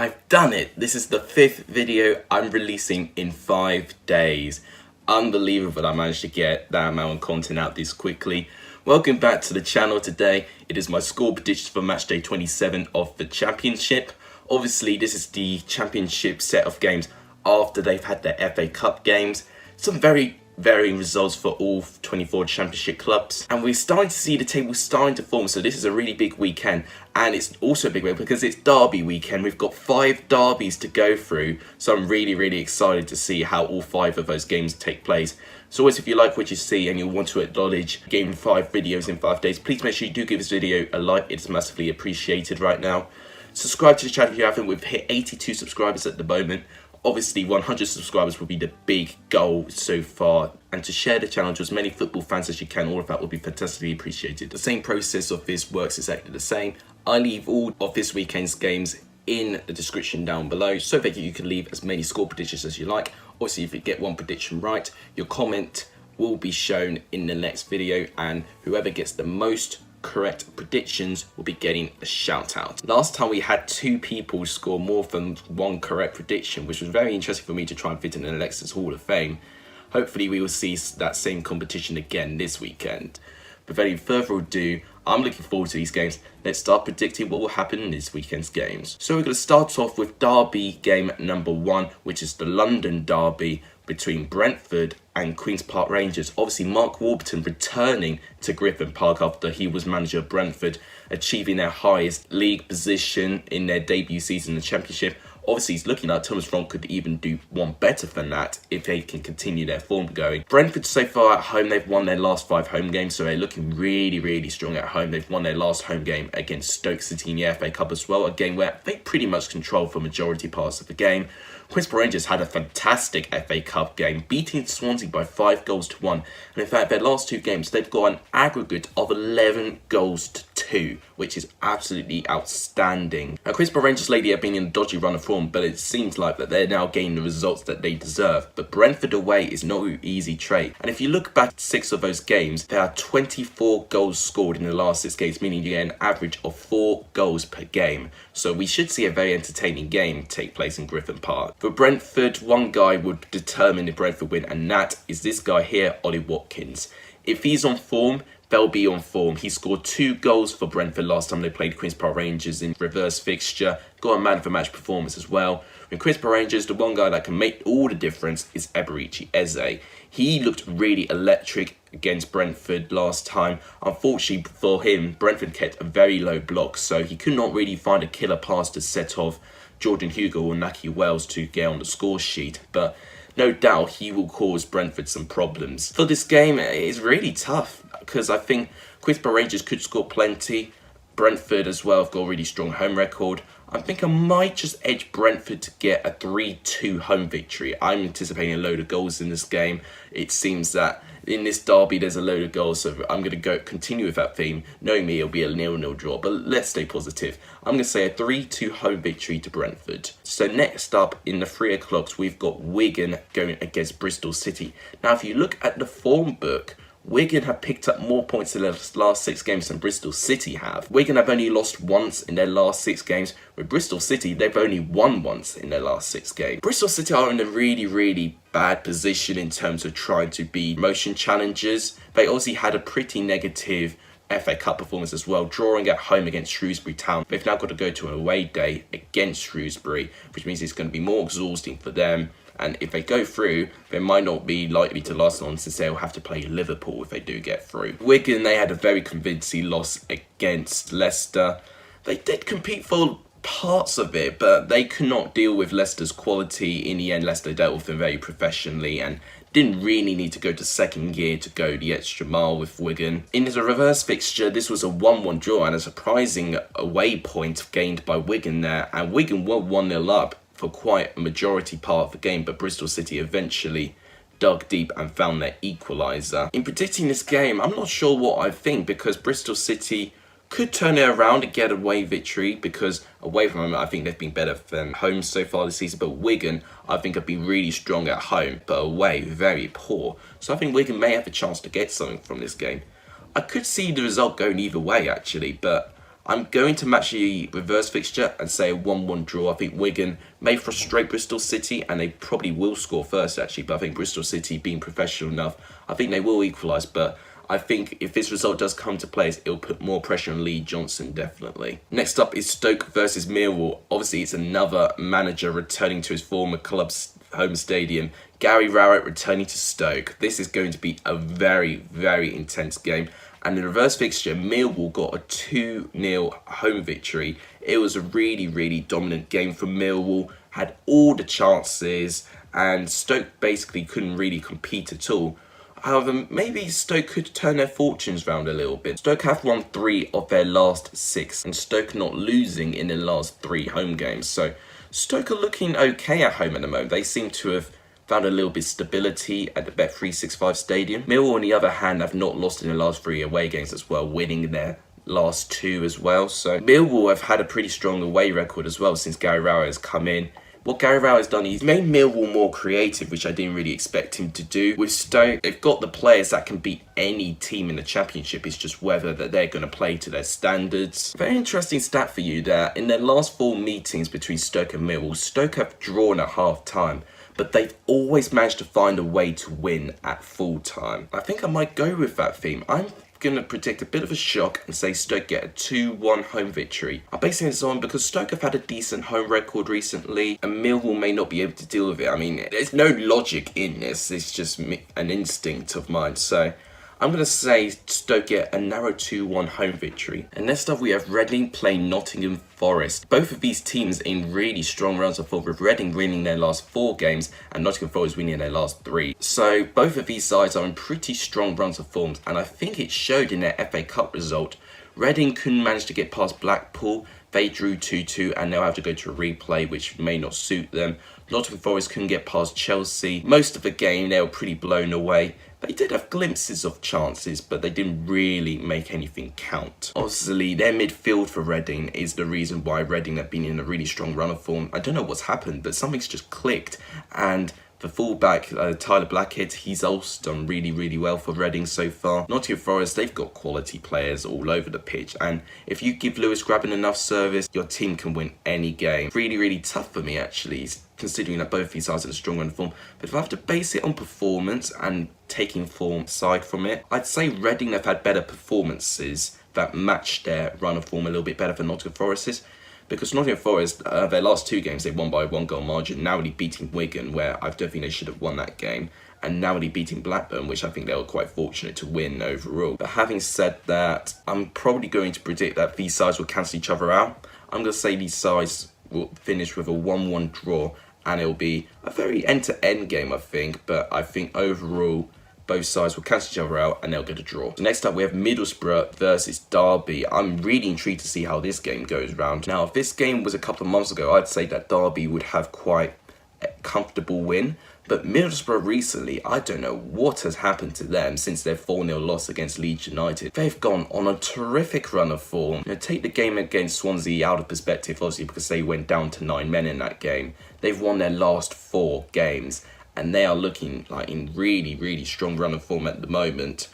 I've done it! This is the 5th video I'm releasing in 5 days. Unbelievable I managed to get that amount of content out this quickly. Welcome back to the channel today. It is my score predictions for matchday 27 of the Championship. Obviously this is the Championship set of games after they've had their FA Cup games. Some very varying results for all 24 Championship clubs, and we're starting to see the table starting to form. So this is a really big weekend, and it's also a big weekend because it's derby weekend. We've got 5 derbies to go through, so I'm really excited to see how all 5 of those games take place. So always, if you like what you see and you want to acknowledge Game 5 videos in 5 days, please make sure you do give this video a like. It's massively appreciated right now. Subscribe to the channel if you haven't. We've hit 82 subscribers at the moment. Obviously 100 subscribers will be the big goal so far, and to share the channel to as many football fans as you can, all of that will be fantastically appreciated. The same process of this works exactly the same. I leave all of this weekend's games in the description down below so that you can leave as many score predictions as you like. Obviously if you get one prediction right, your comment will be shown in the next video, and whoever gets the most correct predictions will be getting a shout out. Last time we had 2 people score more than 1 correct prediction, which was very interesting for me to try and fit in an Alexa's Hall of Fame. Hopefully we will see that same competition again this weekend. But without any further ado, I'm looking forward to these games. Let's start predicting what will happen in this weekend's games. So we're going to start off with derby game number 1, which is the London derby between Brentford and Queen's Park Rangers. Obviously Mark Warburton returning to Griffin Park after he was manager of Brentford, achieving their highest league position in their debut season in the Championship. Obviously it's looking like Thomas Frank could even do one better than that if they can continue their form going. Brentford so far at home, they've won their last 5 home games, so they're looking really strong at home. They've won their last home game against Stoke City in the FA Cup as well, a game where they pretty much controlled for majority parts of the game. Queen's Park Rangers had a fantastic FA Cup game, beating Swansea by 5 goals to 1. And in fact, their last 2 games, they've got an aggregate of 11 goals to 2, which is absolutely outstanding. Now, Queen's Park Rangers lately have been in a dodgy run of form, but it seems like that they're now gaining the results that they deserve. But Brentford away is no easy trait. And if you look back at 6 of those games, there are 24 goals scored in the last 6 games, meaning you get an average of 4 goals per game. So we should see a very entertaining game take place in Griffin Park. For Brentford, one guy would determine if Brentford win, and that is this guy here, Ollie Watkins. If he's on form, they'll be on form. He scored 2 goals for Brentford last time they played Queen's Park Rangers in reverse fixture. Got a man of the match performance as well. In Queen's Park Rangers, the one guy that can make all the difference is Eberici Eze. He looked really electric against Brentford last time. Unfortunately for him, Brentford kept a very low block, so he could not really find a killer pass to set off Jordan Hugo or Naki Wells to get on the score sheet. But no doubt he will cause Brentford some problems. For this game, it's really tough because I think Queen's Park Rangers could score plenty. Brentford as well have got a really strong home record. I think I might just edge Brentford to get a 3-2 home victory. I'm anticipating a load of goals in this game. It seems that in this derby there's a load of goals, so I'm going to continue with that theme. Knowing me, it'll be a 0-0 draw, but let's stay positive. I'm going to say a 3-2 home victory to Brentford. So next up in the 3 o'clocks, we've got Wigan going against Bristol City. Now if you look at the form book, Wigan have picked up more points in their last 6 games than Bristol City have. Wigan have only lost once in their last 6 games. With Bristol City, they've only won once in their last 6 games. Bristol City are in a really bad position in terms of trying to be promotion challengers. They obviously had a pretty negative FA Cup performance as well, drawing at home against Shrewsbury Town. They've now got to go to an away day against Shrewsbury, which means it's going to be more exhausting for them. And if they go through, they might not be likely to last long, since they'll have to play Liverpool if they do get through. Wigan, they had a very convincing loss against Leicester. They did compete for parts of it, but they could not deal with Leicester's quality. In the end, Leicester dealt with them very professionally and didn't really need to go to second gear to go the extra mile with Wigan. In the reverse fixture, this was a 1-1 draw and a surprising away point gained by Wigan there. And Wigan were 1-0 up for quite a majority part of the game, but Bristol City eventually dug deep and found their equaliser. In predicting this game, I'm not sure what I think, because Bristol City could turn it around and get a away victory, because away from home I think they've been better than home so far this season. But Wigan I think have been really strong at home, but away very poor. So I think Wigan may have a chance to get something from this game. I could see the result going either way actually, but I'm going to match the reverse fixture and say a 1-1 draw. I think Wigan may frustrate Bristol City, and they probably will score first actually, but I think Bristol City, being professional enough, I think they will equalise, but I think if this result does come to place, it'll put more pressure on Lee Johnson, definitely. Next up is Stoke versus Millwall. Obviously, it's another manager returning to his former club's home stadium. Gary Rowett returning to Stoke. This is going to be a very, very intense game. And in the reverse fixture, Millwall got a 2-0 home victory. It was a really, really dominant game from Millwall. Had all the chances, and Stoke basically couldn't really compete at all. However, maybe Stoke could turn their fortunes round a little bit. Stoke have won 3 of their last 6, and Stoke not losing in their last 3 home games. So Stoke are looking okay at home at the moment. They seem to have found a little bit of stability at the Bet365 stadium. Millwall, on the other hand, have not lost in their last 3 away games as well, winning their last 2 as well. So Millwall have had a pretty strong away record as well since Gary Rowett has come in. What Gary Rowett has done, he's made Millwall more creative, which I didn't really expect him to do. With Stoke, they've got the players that can beat any team in the Championship. It's just whether that they're going to play to their standards. Very interesting stat for you there. In their last 4 meetings between Stoke and Millwall, Stoke have drawn at half-time, but they've always managed to find a way to win at full-time. I think I might go with that theme. I'm going to predict a bit of a shock and say Stoke get a 2-1 home victory. I'm basing this on because Stoke have had a decent home record recently, and Millwall may not be able to deal with it. I mean, there's no logic in this. It's just an instinct of mine. So I'm going to say Stoke get a narrow 2-1 home victory. And next up, we have Reading playing Nottingham Forest. Both of these teams in really strong runs of form, with Reading winning their last 4 games and Nottingham Forest winning their last 3. So both of these sides are in pretty strong runs of form, and I think it showed in their FA Cup result. Reading couldn't manage to get past Blackpool. They drew 2-2 and they'll have to go to a replay, which may not suit them. Nottingham Forest couldn't get past Chelsea. Most of the game, they were pretty blown away. They did have glimpses of chances, but they didn't really make anything count. Obviously, their midfield for Reading is the reason why Reading have been in a really strong run of form. I don't know what's happened, but something's just clicked. And the fullback, Tyler Blackhead, he's also done really, really well for Reading so far. Nottingham Forest, they've got quality players all over the pitch. And if you give Lewis Grabban enough service, your team can win any game. Really, really tough for me, actually, considering that both these sides are in a strong run of form. But if I have to base it on performance and taking form aside from it, I'd say Reading have had better performances that match their run of form a little bit better than Nottingham Forest's. Because Nottingham Forest, their last 2 games, they won by a 1-goal margin, narrowly beating Wigan, where I don't think they should have won that game, and narrowly beating Blackburn, which I think they were quite fortunate to win overall. But having said that, I'm probably going to predict that these sides will cancel each other out. I'm going to say these sides will finish with a 1-1 draw, and it'll be a very end-to-end game, I think. But I think overall, both sides will cancel each other out and they'll get a draw. So next up, we have Middlesbrough versus Derby. I'm really intrigued to see how this game goes round. Now, if this game was a couple of months ago, I'd say that Derby would have quite a comfortable win. But Middlesbrough recently, I don't know what has happened to them since their 4-0 loss against Leeds United. They've gone on a terrific run of form. You know, take the game against Swansea out of perspective, obviously, because they went down to 9 men in that game. They've won their last 4 games, and they are looking like in really, really strong run of form at the moment.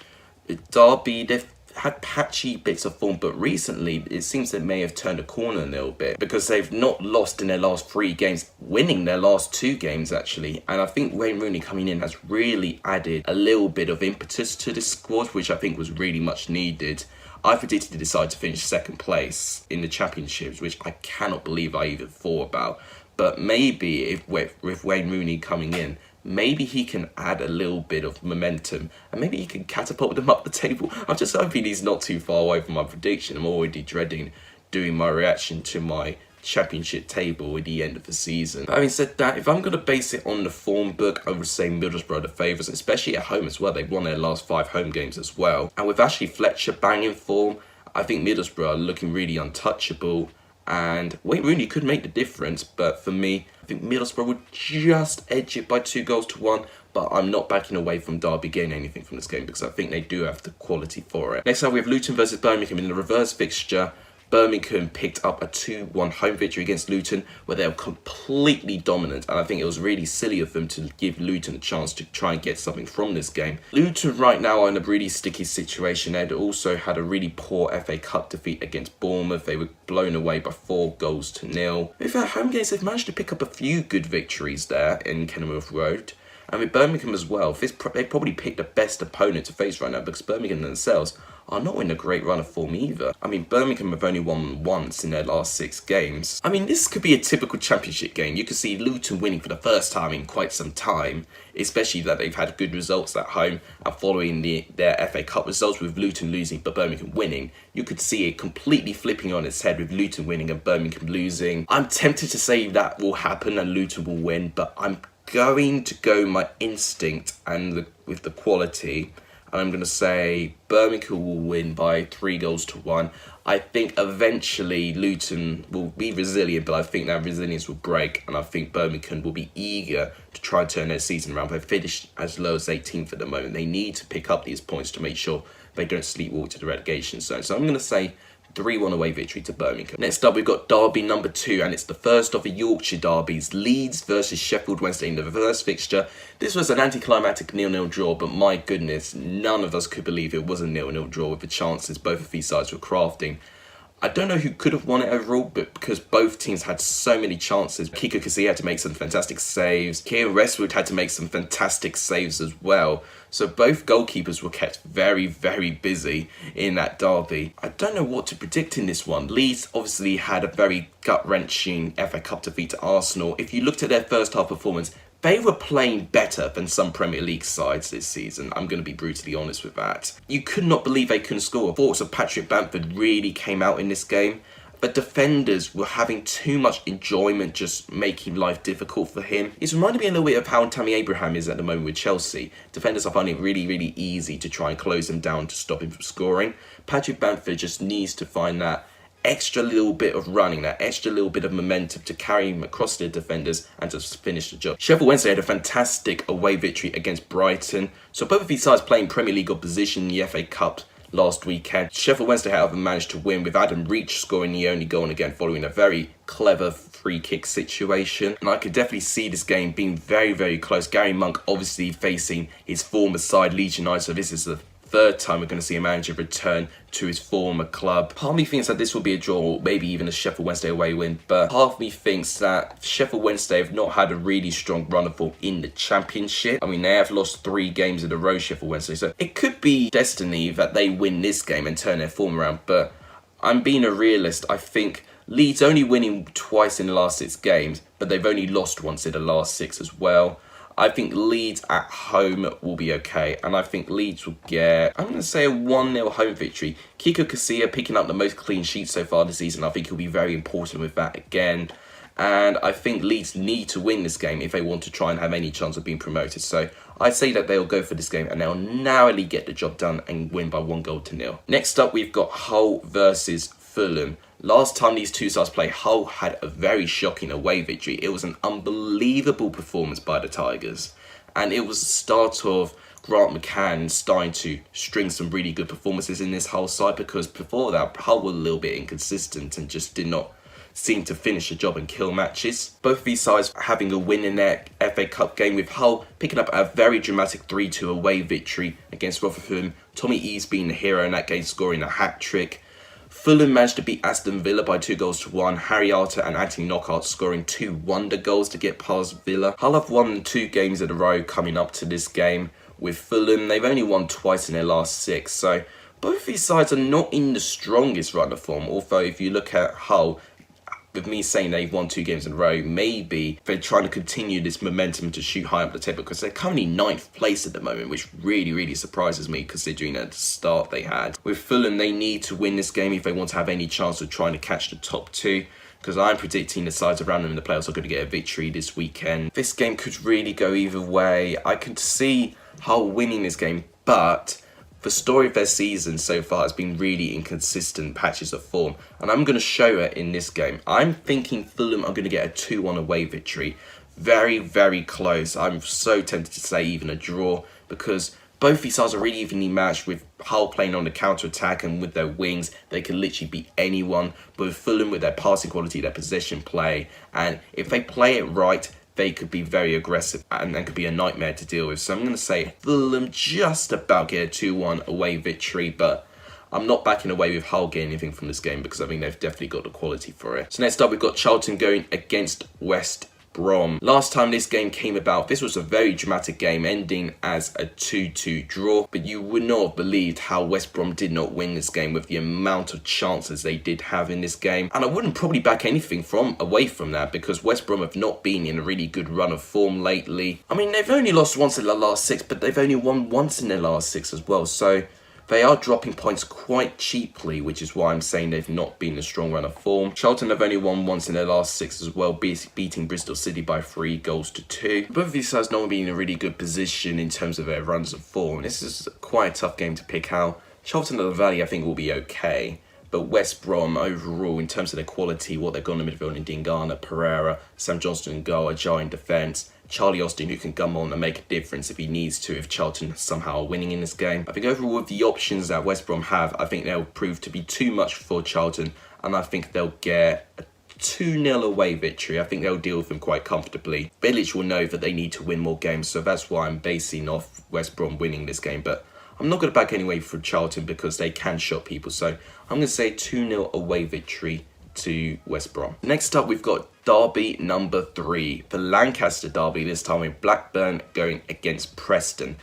Derby, they've had patchy bits of form, but recently it seems they may have turned a corner a little bit, because they've not lost in their last 3 games, winning their last 2 games actually. And I think Wayne Rooney coming in has really added a little bit of impetus to this squad, which I think was really much needed. I predicted to decide to finish 2nd place in the championships, which I cannot believe I even thought about. But maybe if with Wayne Rooney coming in, maybe he can add a little bit of momentum and maybe he can catapult them up the table. I'm just hoping he's not too far away from my prediction. I'm already dreading doing my reaction to my championship table at the end of the season. But having said that, if I'm going to base it on the form book, I would say Middlesbrough are the favourites, especially at home as well. They've won their last 5 home games as well. And with Ashley Fletcher banging form, I think Middlesbrough are looking really untouchable. And Wayne Rooney could make the difference, but for me, I think Middlesbrough would just edge it by 2-1, but I'm not backing away from Derby getting anything from this game because I think they do have the quality for it. Next up, we have Luton versus Birmingham in the reverse fixture. Birmingham picked up a 2-1 home victory against Luton where they were completely dominant, and I think it was really silly of them to give Luton a chance to try and get something from this game. Luton right now are in a really sticky situation. They'd also had a really poor FA Cup defeat against Bournemouth. They were blown away by 4-0. With their home games, they've managed to pick up a few good victories there in Kenilworth Road. And with Birmingham as well, they probably picked the best opponent to face right now, because Birmingham themselves are not in a great run of form either. I mean, Birmingham have only won once in their last 6 games. I mean, this could be a typical championship game. You could see Luton winning for the first time in quite some time, especially that they've had good results at home, and following their FA Cup results with Luton losing but Birmingham winning, you could see it completely flipping on its head with Luton winning and Birmingham losing. I'm tempted to say that will happen and Luton will win, but I'm going to go my instinct and with the quality, and I'm going to say Birmingham will win by 3-1. I think eventually Luton will be resilient, but I think that resilience will break, and I think Birmingham will be eager to try and turn their season around. They've finished as low as 18th at the moment. They need to pick up these points to make sure they don't sleepwalk to the relegation zone. So I'm going to say 3-1 away victory to Birmingham. Next up, we've got derby number 2, and it's the first of the Yorkshire derbies. Leeds versus Sheffield Wednesday in the first fixture. This was an anticlimactic 0-0 draw, but my goodness, none of us could believe it was a 0-0 draw with the chances both of these sides were crafting. I don't know who could have won it overall, but because both teams had so many chances, Kiko Casilla had to make some fantastic saves. Kieran Westwood had to make some fantastic saves as well. So both goalkeepers were kept very, very busy in that derby. I don't know what to predict in this one. Leeds obviously had a very gut-wrenching FA Cup defeat to Arsenal. If you looked at their first half performance, they were playing better than some Premier League sides this season. I'm going to be brutally honest with that. You could not believe they couldn't score. Thoughts of Patrick Bamford really came out in this game. But defenders were having too much enjoyment just making life difficult for him. It's reminded me a little bit of how Tammy Abraham is at the moment with Chelsea. Defenders are finding it really, really easy to try and close him down to stop him from scoring. Patrick Bamford just needs to find that extra little bit of running, that extra little bit of momentum to carry him across the defenders and to finish the job. Sheffield Wednesday had a fantastic away victory against Brighton. So both of these sides playing Premier League opposition in the FA Cup last weekend. Sheffield Wednesday, however, managed to win with Adam Reach scoring the only goal, and again following a very clever free kick situation. And I could definitely see this game being very, very close. Gary Monk obviously facing his former side, Leeds United, so this is the third time we're going to see a manager return to his former club. Part of me thinks that this will be a draw, or maybe even a Sheffield Wednesday away win, but half of me thinks that Sheffield Wednesday have not had a really strong run of form in the Championship. I mean, they have lost 3 games in a row, Sheffield Wednesday, so it could be destiny that they win this game and turn their form around, but I'm being a realist. I think Leeds only winning twice in the last 6 games, but they've only lost once in the last 6 as well. I think Leeds at home will be okay, and I think Leeds will get, I'm going to say, a 1-0 home victory. Kiko Casilla picking up the most clean sheets so far this season. I think he'll be very important with that again. And I think Leeds need to win this game if they want to try and have any chance of being promoted. So I'd say that they'll go for this game and they'll narrowly get the job done and win by 1-0. Next up, we've got Hull versus Fulham. Last time these two sides played, Hull had a very shocking away victory. It was an unbelievable performance by the Tigers. And it was the start of Grant McCann starting to string some really good performances in this Hull side, because before that, Hull were a little bit inconsistent and just did not seem to finish the job and kill matches. Both of these sides having a win in their FA Cup game, with Hull picking up a very dramatic 3-2 away victory against Rotherham. Tommy Eves being the hero in that game, scoring a hat-trick. Fulham managed to beat Aston Villa by 2-1. Harry Arter and Anthony Knockaert scoring 2 wonder goals to get past Villa. Hull have won 2 games in a row coming up to this game. With Fulham, they've only won twice in their last 6. So both these sides are not in the strongest run of form. Although if you look at Hull, with me saying they've won 2 games in a row, maybe they're trying to continue this momentum to shoot high up the table, because they're currently 9th place at the moment, which really, really surprises me considering the start they had. With Fulham, they need to win this game if they want to have any chance of trying to catch the top 2, because I'm predicting the sides around them in the playoffs are going to get a victory this weekend. This game could really go either way. I could see Hull winning this game, but the story of their season so far has been really inconsistent patches of form, and I'm going to show it in this game. I'm thinking Fulham are going to get a 2-1 away victory. Very, very close. I'm so tempted to say even a draw, because Both these sides are really evenly matched, with Hull playing on the counter-attack, and with their wings, they can literally beat anyone. But with Fulham, with their passing quality, their possession play, and if they play it right, they could be very aggressive and could be a nightmare to deal with. So I'm going to say Fulham just about get a 2-1 away victory, but I'm not backing away with Hull getting anything from this game because I think they've definitely got the quality for it. So next up, we've got Charlton going against West Brom. Last time this game came about, this was a very dramatic game, ending as a 2-2 draw, but you would not have believed how West Brom did not win this game with the amount of chances they did have in this game. And I wouldn't probably back anything away from that, because West Brom have not been in a really good run of form lately. I mean, they've only lost once in their last 6, but they've only won once in their last 6 as well, so they are dropping points quite cheaply, which is why I'm saying they've not been a strong run of form. Charlton have only won once in their last 6 as well, beating Bristol City by 3-2. Both of these sides not being in a really good position in terms of their runs of form. This is quite a tough game to pick out. Charlton at the Valley, I think, will be okay. But West Brom, overall, in terms of their quality, what they've got in the midfield in Dingana, Pereira, Sam Johnston and goal, Ajay in defence, Charlie Austin, who can come on and make a difference if he needs to, if Charlton somehow are winning in this game. I think overall, with the options that West Brom have, I think they'll prove to be too much for Charlton, and I think they'll get a 2-0 away victory. I think they'll deal with them quite comfortably. Bilic will know that they need to win more games, so that's why I'm basing off West Brom winning this game. But I'm not going to back anyway for Charlton because they can shot people, so I'm going to say 2-0 away victory to West Brom. Next up, we've got Derby number 3, the Lancaster Derby, this time with Blackburn going against Preston.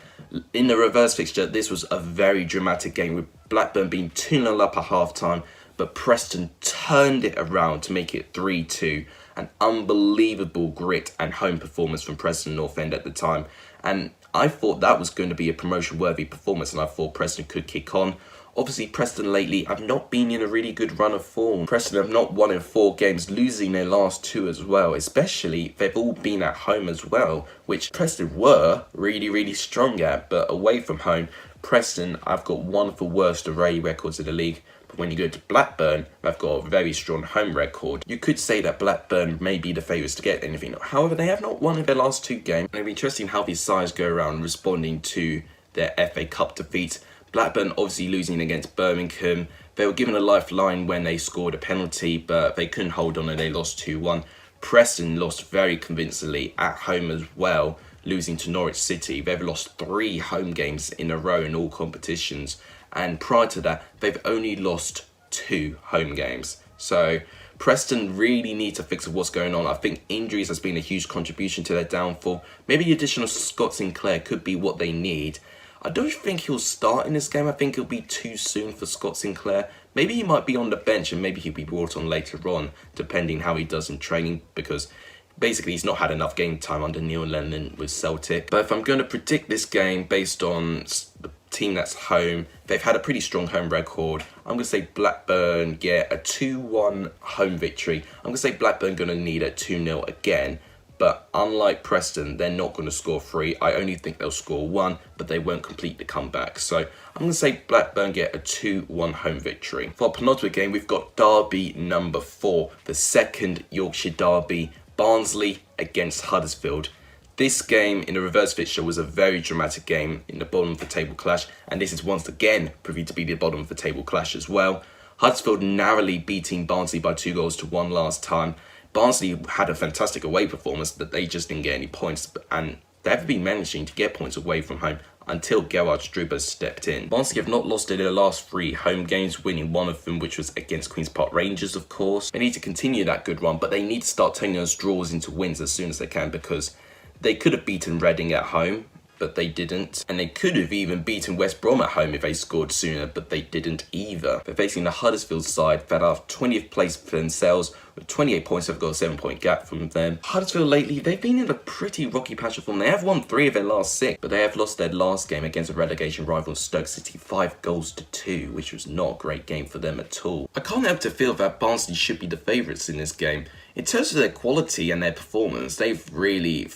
In the reverse fixture, this was a very dramatic game, with Blackburn being 2-0 up at half-time, but Preston turned it around to make it 3-2. An unbelievable grit and home performance from Preston North End at the time, and I thought that was going to be a promotion-worthy performance, and I thought Preston could kick on. Obviously, Preston lately have not been in a really good run of form. Preston have not won in 4 games, losing their last 2 as well. Especially, they've all been at home as well, which Preston were really strong at. But away from home, Preston have got one of the worst away records in the league. But when you go to Blackburn, they've got a very strong home record. You could say that Blackburn may be the favourites to get anything. However, they have not won in their last 2 games. And it'll be interesting how these sides go around responding to their FA Cup defeat. Blackburn obviously losing against Birmingham. They were given a lifeline when they scored a penalty, but they couldn't hold on and they lost 2-1. Preston lost very convincingly at home as well, losing to Norwich City. They've lost 3 home games in a row in all competitions. And prior to that, they've only lost 2 home games. So Preston really need to fix what's going on. I think injuries has been a huge contribution to their downfall. Maybe the addition of Scott Sinclair could be what they need. I don't think he'll start in this game. I think it'll be too soon for Scott Sinclair. Maybe he might be on the bench and maybe he'll be brought on later on, depending how he does in training, because basically he's not had enough game time under Neil Lennon with Celtic. But if I'm going to predict this game based on the team that's home, they've had a pretty strong home record. I'm going to say Blackburn get a 2-1 home victory. I'm going to say Blackburn going to need a 2-0 again. But unlike Preston, they're not going to score 3. I only think they'll score 1, but they won't complete the comeback. So I'm going to say Blackburn get a 2-1 home victory. For our penultimate game, we've got Derby number 4, the second Yorkshire Derby, Barnsley against Huddersfield. This game in the reverse fixture was a very dramatic game in the bottom of the table clash, and this is once again proving to be the bottom of the table clash as well. Huddersfield narrowly beating Barnsley by 2-1 last time. Barnsley had a fantastic away performance, but they just didn't get any points, and they've been managing to get points away from home until Gerhard Struber stepped in. Barnsley have not lost in their last 3 home games, winning one of them, which was against Queen's Park Rangers, of course. They need to continue that good run, but they need to start turning those draws into wins as soon as they can, because they could have beaten Reading at home, but they didn't. And they could have even beaten West Brom at home if they scored sooner, but they didn't either. They're facing the Huddersfield side that are 20th place for themselves, with 28 points. They've got a 7-point gap from them. Huddersfield lately, they've been in a pretty rocky patch of form. They have won 3 of their last 6, but they have lost their last game against a relegation rival Stoke City 5-2, which was not a great game for them at all. I can't help to feel that Barnsley should be the favourites in this game. In terms of their quality and their performance, they've really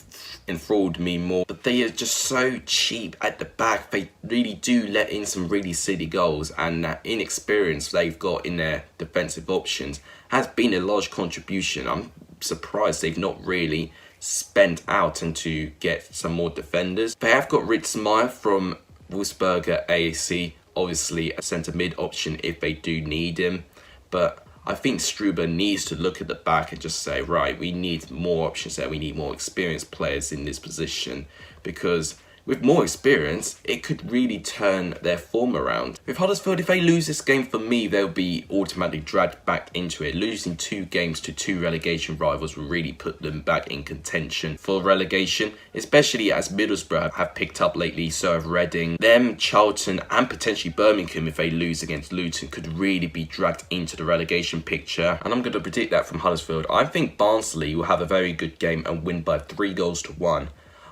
enthralled me more, but they are just so cheap at the back. They really do let in some really silly goals, and that inexperience they've got in their defensive options has been a large contribution. I'm surprised they've not really spent out and to get some more defenders. They have got Ritzmaier from Wolfsberger, AAC, obviously a centre mid option if they do need him. But I think Struber needs to look at the back and just say, right, we need more options there. We need more experienced players in this position, because with more experience, it could really turn their form around. With Huddersfield, if they lose this game, for me, they'll be automatically dragged back into it. Losing 2 games to 2 relegation rivals will really put them back in contention for relegation, especially as Middlesbrough have picked up lately, so have Reading. Them, Charlton and potentially Birmingham, if they lose against Luton, could really be dragged into the relegation picture. And I'm going to predict that from Huddersfield. I think Barnsley will have a very good game and win by 3-1.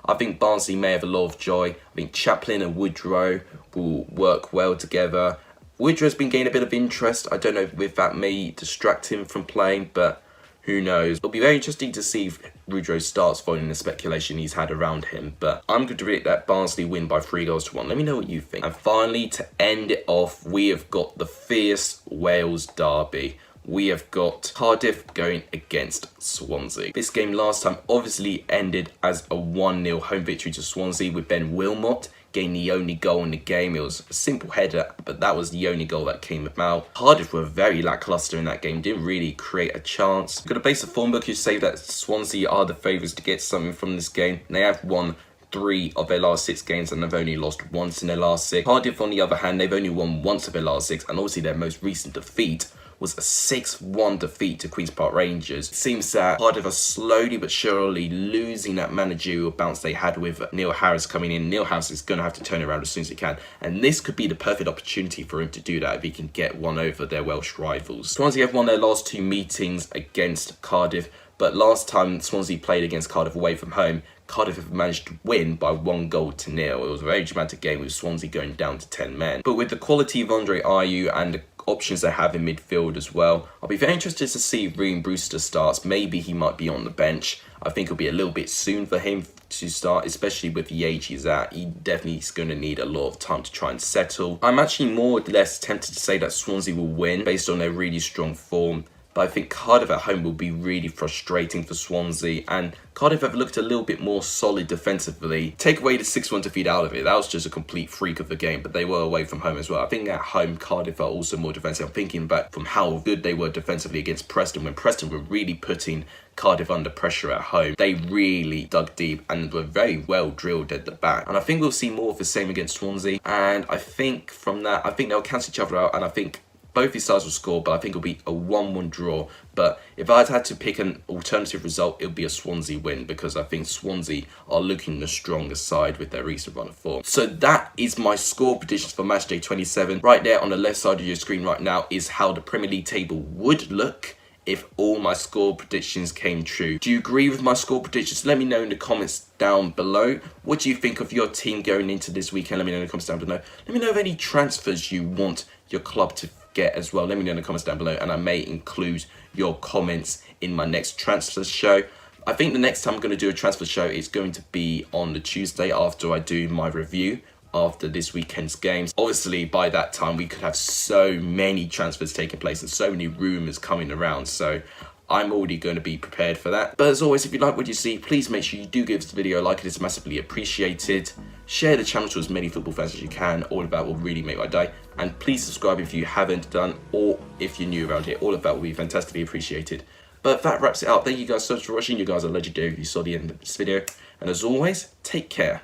I think Barnsley may have a lot of joy. I think Chaplin and Woodrow will work well together. Woodrow's been gaining a bit of interest. I don't know if that may distract him from playing, but who knows. It'll be very interesting to see if Woodrow starts following the speculation he's had around him. But I'm going to predict that Barnsley win by 3-1. Let me know what you think. And finally, to end it off, we have got the fierce Wales derby. We have got Cardiff going against Swansea. This game last time obviously ended as a 1-0 home victory to Swansea, with Ben Wilmot getting the only goal in the game. It was a simple header, but that was the only goal that came about. Cardiff were very lacklustre in that game, didn't really create a chance. Got a base of form book who say that Swansea are the favourites to get something from this game. And they have won 3 of their last 6 games and they've only lost once in their last 6. Cardiff, on the other hand, they've only won once of their last 6, and obviously their most recent defeat was a 6-1 defeat to Queen's Park Rangers. It seems that Cardiff are slowly but surely losing that managerial bounce they had with Neil Harris coming in. Neil Harris is going to have to turn around as soon as he can, and this could be the perfect opportunity for him to do that if he can get one over their Welsh rivals. Swansea have won their last 2 meetings against Cardiff, but last time Swansea played against Cardiff away from home, Cardiff have managed to win by 1-0. It was a very dramatic game with Swansea going down to 10 men. But with the quality of Andre Ayew and the options they have in midfield as well, I'll be very interested to see if Ryan Brewster starts. Maybe he might be on the bench. I think it'll be a little bit soon for him to start, especially with the age he's at. He definitely is going to need a lot of time to try and settle. I'm actually more or less tempted to say that Swansea will win based on their really strong form. But I think Cardiff at home will be really frustrating for Swansea, and Cardiff have looked a little bit more solid defensively. Take away the 6-1 defeat out of it, that was just a complete freak of a game, but they were away from home as well. I think at home, Cardiff are also more defensive. I'm thinking back from how good they were defensively against Preston, when Preston were really putting Cardiff under pressure at home. They really dug deep and were very well drilled at the back. And I think we'll see more of the same against Swansea. And I think from that, I think they'll cancel each other out, and I think both these sides will score, but I think it'll be a 1-1 draw. But if I had to pick an alternative result, it would be a Swansea win, because I think Swansea are looking the stronger side with their recent run of form. So that is my score predictions for Matchday 27. Right there on the left side of your screen right now is how the Premier League table would look if all my score predictions came true. Do you agree with my score predictions? Let me know in the comments down below. What do you think of your team going into this weekend? Let me know in the comments down below. Let me know of any transfers you want your club to get as well. Let me know in the comments down below, and I may include your comments in my next transfer show. I think the next time I'm going to do a transfer show is going to be on the Tuesday after I do my review after this weekend's games. Obviously, by that time, we could have so many transfers taking place and so many rumours coming around. So I'm already going to be prepared for that. But as always, if you like what you see, please make sure you do give this video a like. It is massively appreciated. Share the channel to as many football fans as you can. All of that will really make my day. And please subscribe if you haven't done, or if you're new around here. All of that will be fantastically appreciated. But that wraps it up. Thank you guys so much for watching. You guys are legendary if you saw the end of this video. And as always, take care.